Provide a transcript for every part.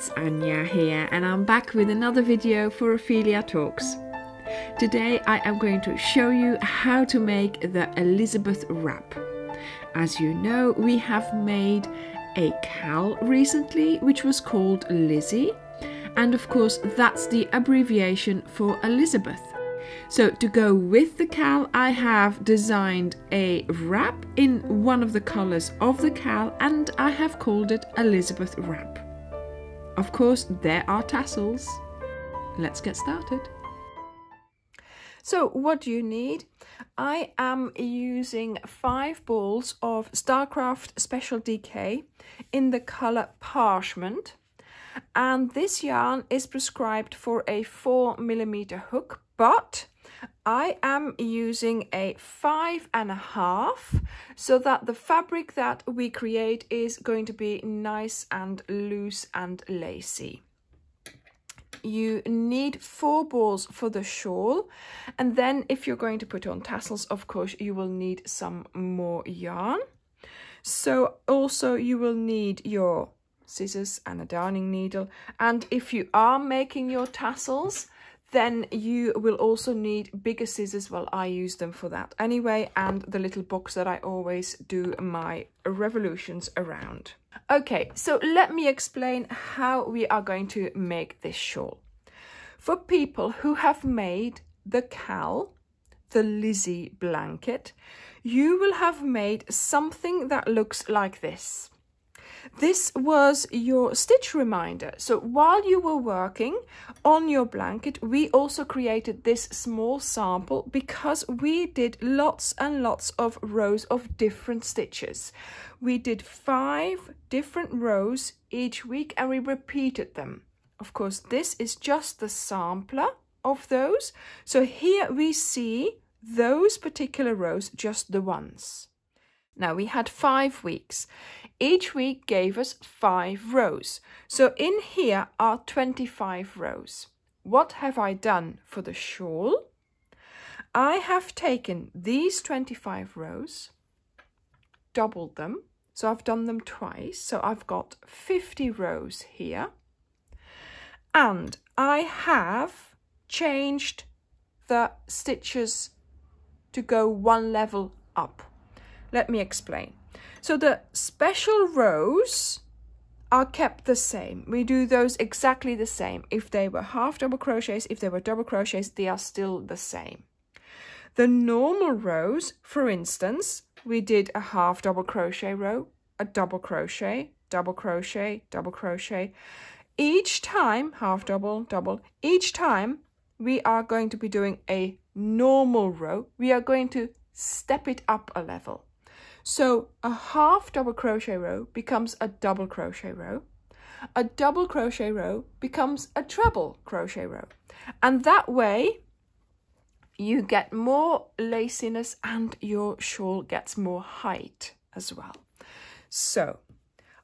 it's Anja here, and I'm back with another video for Ophelia Talks. Today I am going to show you how to make the Elizabeth wrap. As you know, we have made a CAL recently, which was called Lizzie, and of course that's the abbreviation for Elizabeth. So to go with the CAL, I have designed a wrap in one of the colors of the CAL, and I have called it Elizabeth wrap. Of course, there are tassels. Let's get started. So what do you need? I am using 5 balls of Starcraft Special DK in the color Parchment, and this yarn is prescribed for a 4mm hook, but I am using a 5.5 so that the fabric that we create is going to be nice and loose and lacy. You need 4 balls for the shawl, and then if you're going to put on tassels, of course you will need some more yarn. So also you will need your scissors and a darning needle, and if you are making your tassels, then you will also need bigger scissors. Well, I use them for that anyway, and the little box that I always do my revolutions around. Okay, so let me explain how we are going to make this shawl. For people who have made the CAL, the Lizzie Blanket, you will have made something that looks like this. This was your stitch reminder. So while you were working on your blanket, we also created this small sample because we did lots and lots of rows of different stitches. We did 5 different rows each week and we repeated them. Of course, this is just the sampler of those. So here we see those particular rows, just the ones. Now we had 5 weeks. Each week gave us 5 rows. So in here are 25 rows. What have I done for the shawl? I have taken these 25 rows, doubled them. So I've done them twice. So I've got 50 rows here. And I have changed the stitches to go 1 level up. Let me explain. So the special rows are kept the same. We do those exactly the same. If they were half double crochets, if they were double crochets, they are still the same. The normal rows, for instance, we did a half double crochet row, a double crochet, double crochet, double crochet. Each time, half double, double, each time we are going to be doing a normal row. We are going to step it up a level. So a half double crochet row becomes a double crochet row. A double crochet row becomes a treble crochet row. And that way you get more laciness and your shawl gets more height as well. So,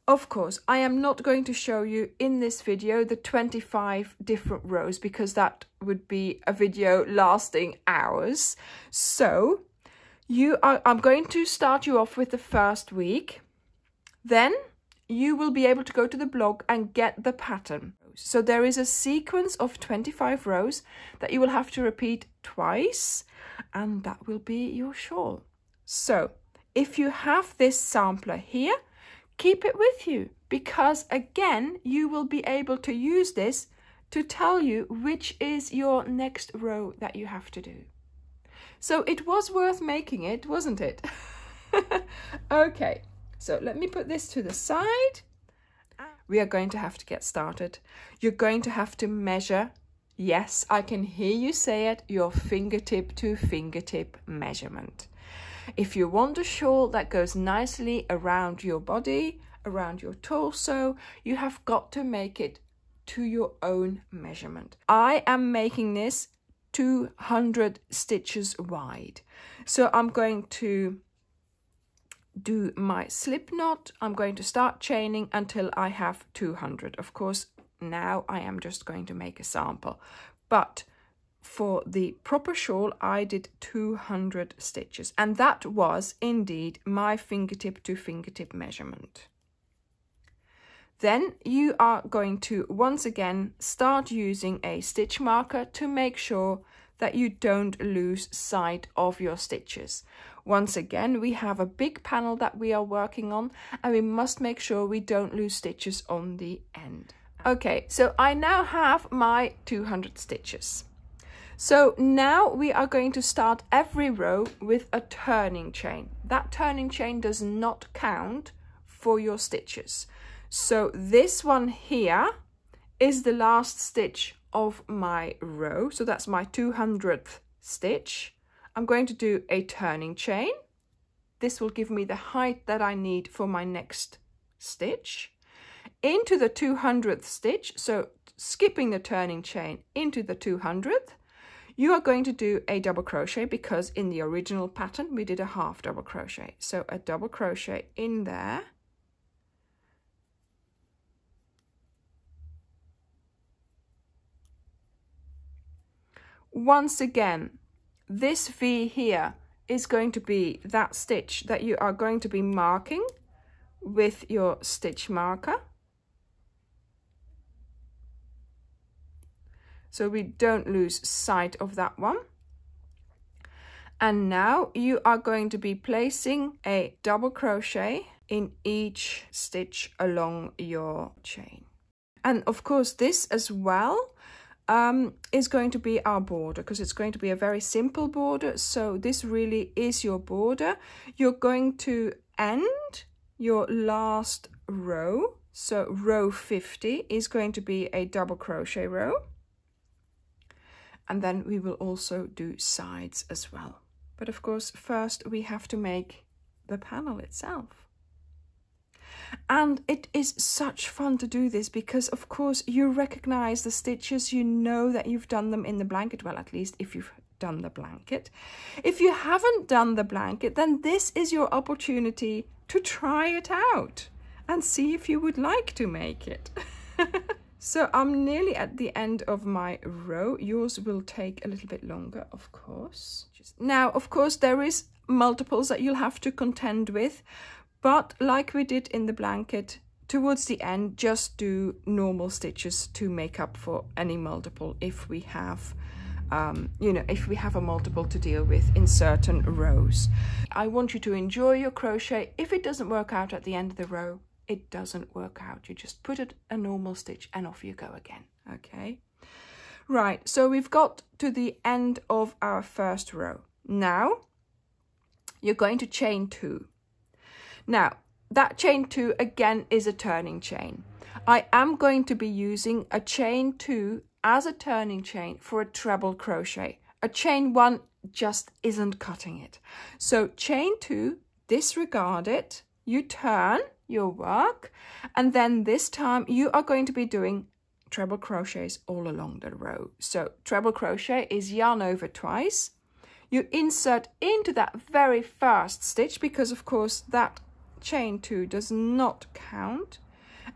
of course, I am not going to show you in this video the 25 different rows because that would be a video lasting hours. So I'm going to start you off with the first week. Then you will be able to go to the blog and get the pattern. So there is a sequence of 25 rows that you will have to repeat twice, and that will be your shawl. So if you have this sampler here, keep it with you, because again, you will be able to use this to tell you which is your next row that you have to do. So it was worth making it, wasn't it? Okay, so let me put this to the side. We are going to have to get started. You're going to have to measure. Yes, I can hear you say it, your fingertip to fingertip measurement. If you want a shawl that goes nicely around your body, around your torso, you have got to make it to your own measurement. I am making this 200 stitches wide. So I'm going to do my slip knot. I'm going to start chaining until I have 200. Of course, now I am just going to make a sample. But for the proper shawl, I did 200 stitches. And that was indeed my fingertip to fingertip measurement. Then you are going to once again start using a stitch marker to make sure that you don't lose sight of your stitches. Once again, we have a big panel that we are working on, and we must make sure we don't lose stitches on the end. Okay, so I now have my 200 stitches. So now we are going to start every row with a turning chain. That turning chain does not count for your stitches. So this one here is the last stitch of my row. So that's my 200th stitch. I'm going to do a turning chain. This will give me the height that I need for my next stitch. Into the 200th stitch, so skipping the turning chain into the 200th, you are going to do a double crochet, because in the original pattern we did a half double crochet. So a double crochet in there. Once again, this V here is going to be that stitch that you are going to be marking with your stitch marker. So we don't lose sight of that one. And now you are going to be placing a double crochet in each stitch along your chain. And of course this as well is going to be our border, because it's going to be a very simple border. So this really is your border. You're going to end your last row. So row 50 is going to be a double crochet row. And then we will also do sides as well. But of course, first we have to make the panel itself. And it is such fun to do this, because of course you recognize the stitches, you know that you've done them in the blanket. Well, at least if you've done the blanket. If you haven't done the blanket, then this is your opportunity to try it out and see if you would like to make it. So I'm nearly at the end of my row. Yours will take a little bit longer, of course. Now, of course, there is multiples that you'll have to contend with. But like we did in the blanket, towards the end, just do normal stitches to make up for any multiple if we have, if we have a multiple to deal with in certain rows. I want you to enjoy your crochet. If it doesn't work out at the end of the row, it doesn't work out. You just put it a normal stitch and off you go again. Okay. Right, so we've got to the end of our first row. Now, you're going to chain 2. Now, that chain 2 again is a turning chain. I am going to be using a chain 2 as a turning chain for a treble crochet. A chain 1 just isn't cutting it. So chain 2, disregard it, you turn your work, and then this time you are going to be doing treble crochets all along the row. So treble crochet is yarn over twice. You insert into that very first stitch, because of course that chain 2 does not count,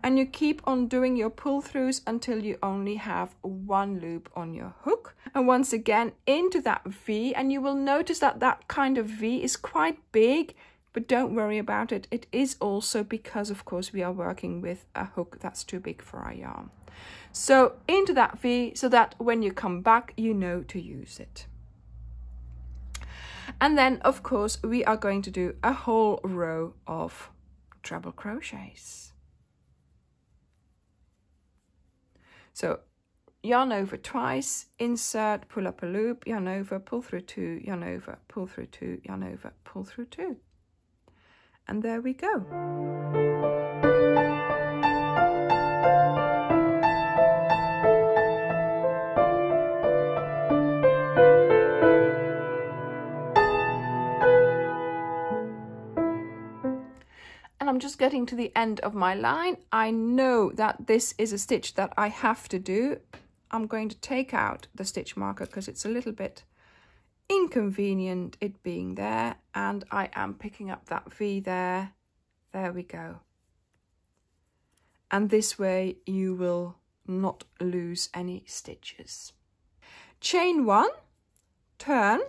and you keep on doing your pull throughs until you only have 1 loop on your hook, and once again into that V, and you will notice that that kind of V is quite big, but don't worry about it. It is also because of course we are working with a hook that's too big for our yarn. So into that V, so that when you come back you know to use it. And then of course we are going to do a whole row of treble crochets. So yarn over twice, insert, pull up a loop, yarn over, pull through 2, yarn over, pull through 2, yarn over, pull through 2. And there we go. And I'm just getting to the end of my line. I know that this is a stitch that I have to do. I'm going to take out the stitch marker because it's a little bit inconvenient it being there, and I am picking up that V there. There we go. And this way you will not lose any stitches. Chain 1, turn,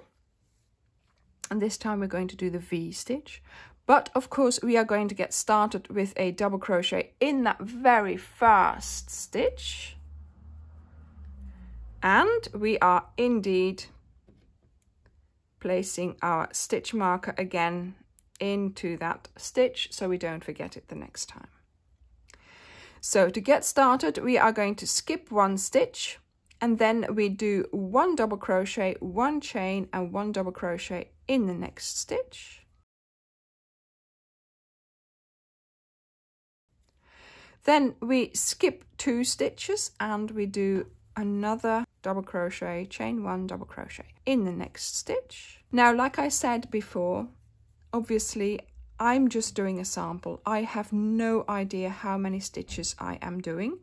and this time we're going to do the V stitch. But of course we are going to get started with a double crochet in that very first stitch. And we are indeed placing our stitch marker again into that stitch so we don't forget it the next time. So to get started, we are going to skip one stitch, and then we do 1 double crochet, 1 chain and 1 double crochet in the next stitch. Then we skip 2 stitches and we do another double crochet, chain 1 double crochet in the next stitch. Now, like I said before, obviously I'm just doing a sample. I have no idea how many stitches I am doing.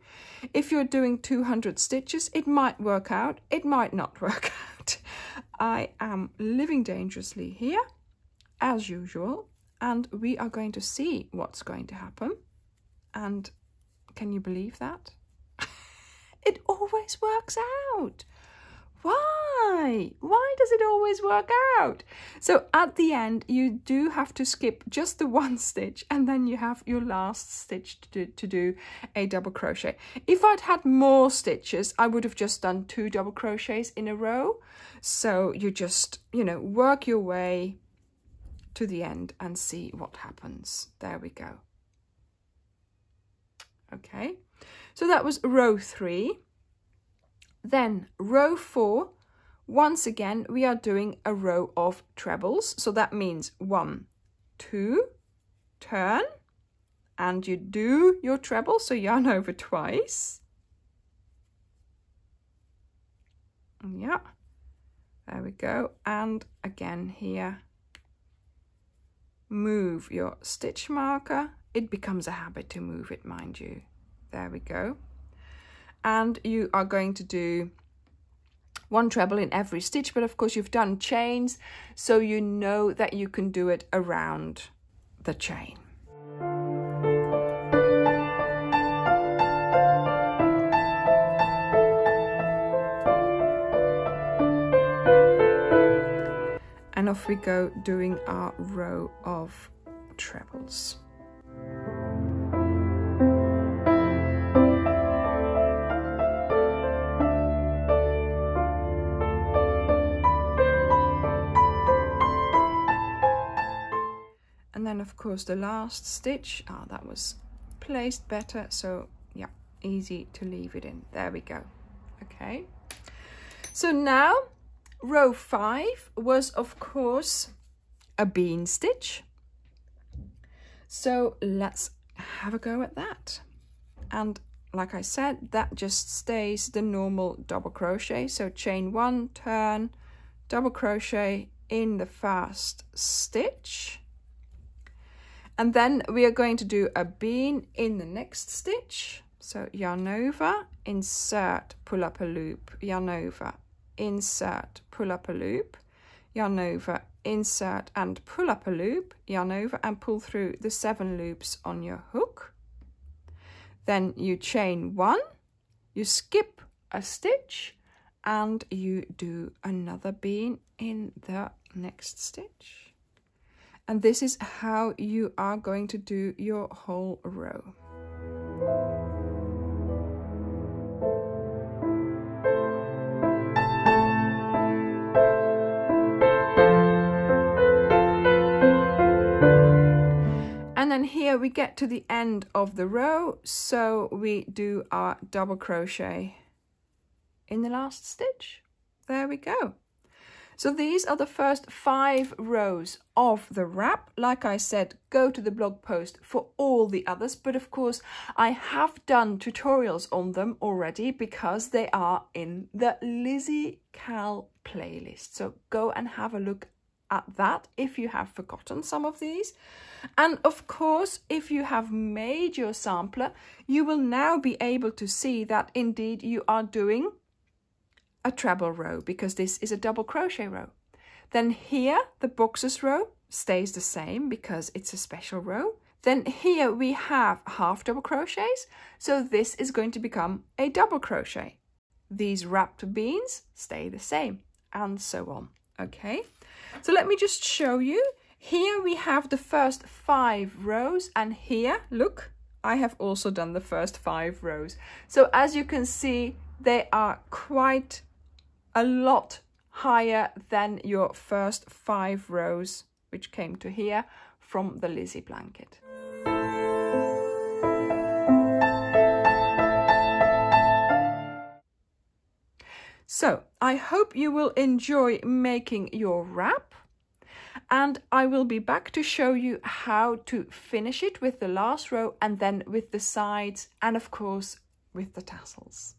If you're doing 200 stitches, it might work out, it might not work out. I am living dangerously here, as usual, and we are going to see what's going to happen. And can you believe that? It always works out. Why? Why does it always work out? So at the end, you do have to skip just the 1 stitch, and then you have your last stitch to do a double crochet. If I'd had more stitches, I would have just done 2 double crochets in a row. So you just, you know, work your way to the end and see what happens. There we go. Okay, so that was row 3. Then row 4, once again we are doing a row of trebles. So that means 1, 2, turn, and you do your treble, so yarn over twice. Yeah, there we go. And again here, move your stitch marker. It becomes a habit to move it, mind you. There we go. And you are going to do 1 treble in every stitch, but of course you've done chains, so you know that you can do it around the chain. And off we go doing our row of trebles. And then of course the last stitch, that was placed better, so yeah, easy to leave it in. There we go. Okay, so now row 5 was of course a bean stitch, so let's have a go at that. And like I said, that just stays the normal double crochet, so chain 1, turn, double crochet in the first stitch. And then we are going to do a bean in the next stitch. So yarn over, insert, pull up a loop, yarn over, insert, pull up a loop, yarn over, insert and pull up a loop, yarn over and pull through the 7 loops on your hook. Then you chain 1, you skip a stitch and you do another bean in the next stitch. And this is how you are going to do your whole row. And then here we get to the end of the row, so we do our double crochet in the last stitch. There we go. So these are the first 5 rows of the wrap. Like I said, go to the blog post for all the others, but of course I have done tutorials on them already because they are in the Lizzie CAL playlist. So go and have a look at that if you have forgotten some of these. And of course, if you have made your sampler, you will now be able to see that indeed you are doing a treble row, because this is a double crochet row. Then here the boxes row stays the same because it's a special row. Then here we have half double crochets, so this is going to become a double crochet. These wrapped beans stay the same, and so on. Okay, so let me just show you here we have the first 5 rows, and here, look, I have also done the first 5 rows. So as you can see, they are quite a lot higher than your first 5 rows, which came to here from the Lizzie blanket. So I hope you will enjoy making your wrap, and I will be back to show you how to finish it with the last row and then with the sides and of course with the tassels.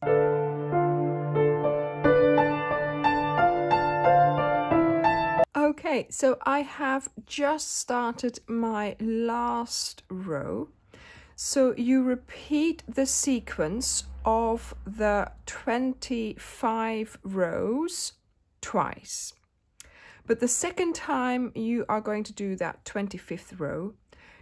Okay, so I have just started my last row. So you repeat the sequence of the 25 rows twice. But the second time you are going to do that 25th row,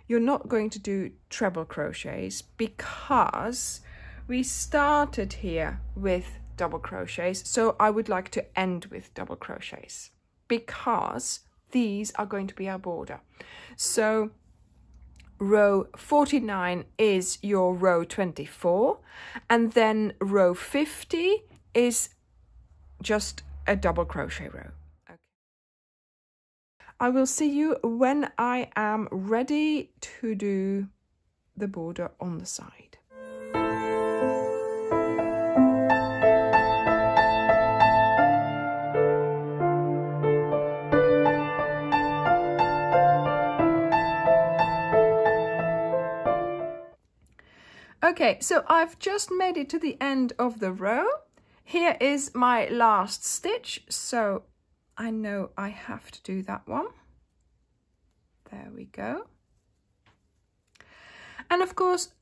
you're not going to do treble crochets because we started here with double crochets. So I would like to end with double crochets because these are going to be our border. So row 49 is your row 24, and then row 50 is just a double crochet row. Okay. I will see you when I am ready to do the border on the side. Okay, so I've just made it to the end of the row. Here is my last stitch, so I know I have to do that one. There we go. And of course,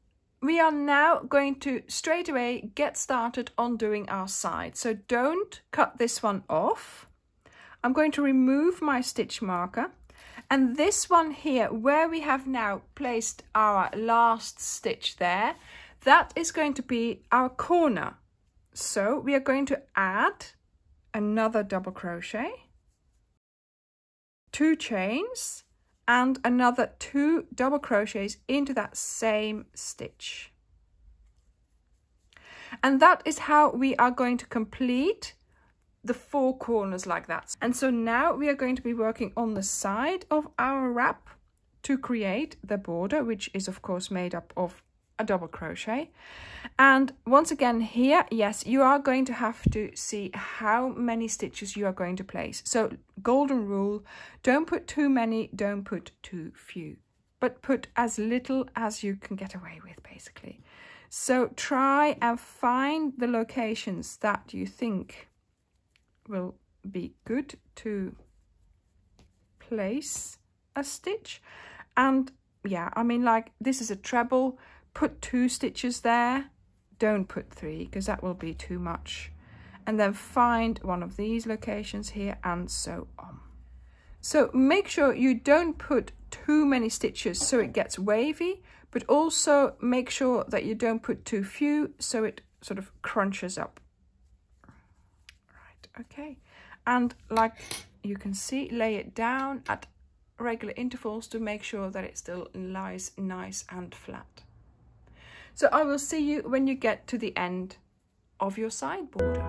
we are now going to straight away get started on doing our side. So don't cut this one off. I'm going to remove my stitch marker. And this one here, where we have now placed our last stitch there, that is going to be our corner. So we are going to add another double crochet, 2 chains, and another 2 double crochets into that same stitch. And that is how we are going to complete the 4 corners like that. And so now we are going to be working on the side of our wrap to create the border, which is of course made up of a double crochet. And once again here, yes, you are going to have to see how many stitches you are going to place. So golden rule, don't put too many, don't put too few, but put as little as you can get away with basically. So try and find the locations that you think will be good to place a stitch. And yeah, I mean, like this is a treble, put 2 stitches there, don't put 3 because that will be too much, and then find one of these locations here and so on. So make sure you don't put too many stitches so it gets wavy, but also make sure that you don't put too few so it sort of crunches up. Right, okay. And like you can see, lay it down at regular intervals to make sure that it still lies nice and flat. So I will see you when you get to the end of your side border.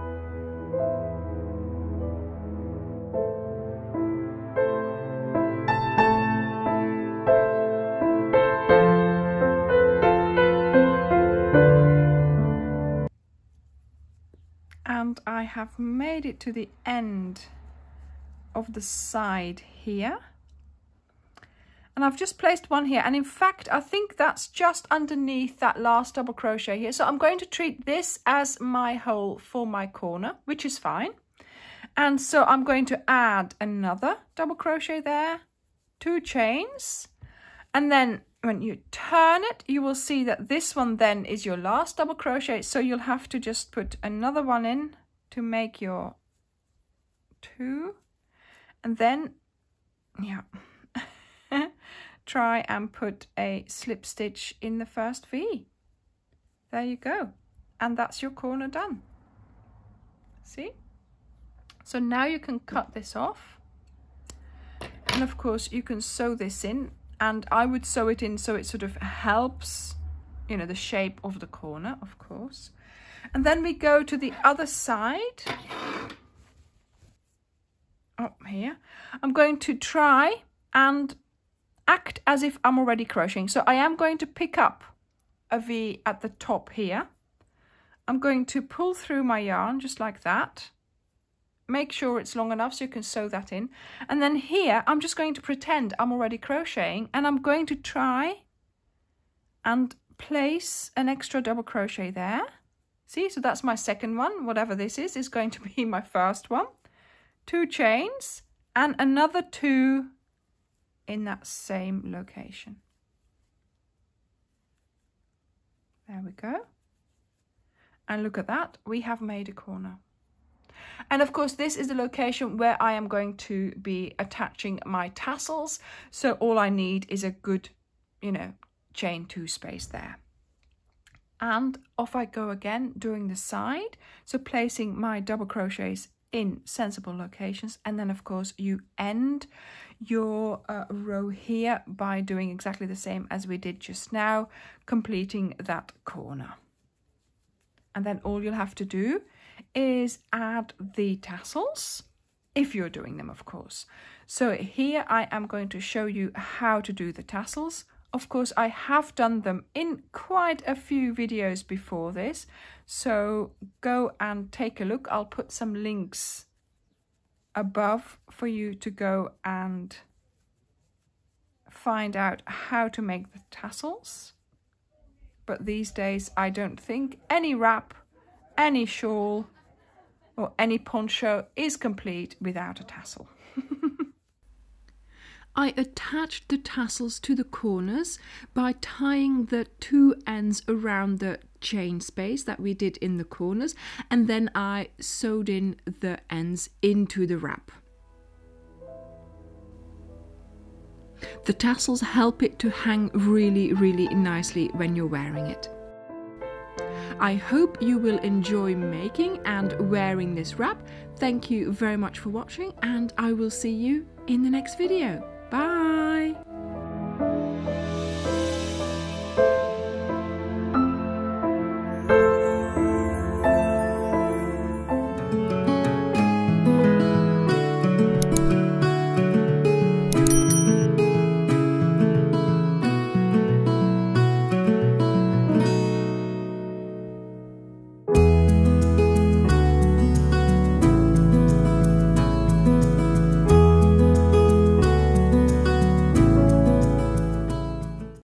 And I have made it to the end of the side here. And I've just placed one here, and in fact I think that's just underneath that last double crochet here. So I'm going to treat this as my hole for my corner, which is fine. And so I'm going to add another double crochet there, 2 chains, and then when you turn it you will see that this one then is your last double crochet, so you'll have to just put another one in to make your 2, and then yeah, try and put a slip stitch in the first V. There you go, and that's your corner done. See? So now you can cut this off And of course you can sew this in, and I would sew it in so it sort of helps, you know, the shape of the corner, of course. And then we go to the other side. Oh, here. I'm going to try and act as if I'm already crocheting. So I am going to pick up a V at the top here. I'm going to pull through my yarn just like that. Make sure it's long enough so you can sew that in. And then here, I'm just going to pretend I'm already crocheting, and I'm going to try and place an extra double crochet there. See, so that's my second one. Whatever this is going to be my first one. 2 chains and another 2 in that same location. There we go. And look at that, we have made a corner. And of course, this is the location where I am going to be attaching my tassels. So all I need is a good, you know, chain 2 space there. And off I go again doing the side. So placing my double crochets in sensible locations. And then of course you end your row here by doing exactly the same as we did just now, completing that corner. And then all you'll have to do is add the tassels, if you're doing them, of course. So here I am going to show you how to do the tassels. Of course, I have done them in quite a few videos before this, so go and take a look. I'll put some links above for you to go and find out how to make the tassels. But these days, I don't think any wrap, any shawl, or any poncho is complete without a tassel. I attached the tassels to the corners by tying the 2 ends around the chain space that we did in the corners, and then I sewed in the ends into the wrap. The tassels help it to hang really, really nicely when you're wearing it. I hope you will enjoy making and wearing this wrap. Thank you very much for watching, and I will see you in the next video. Bye!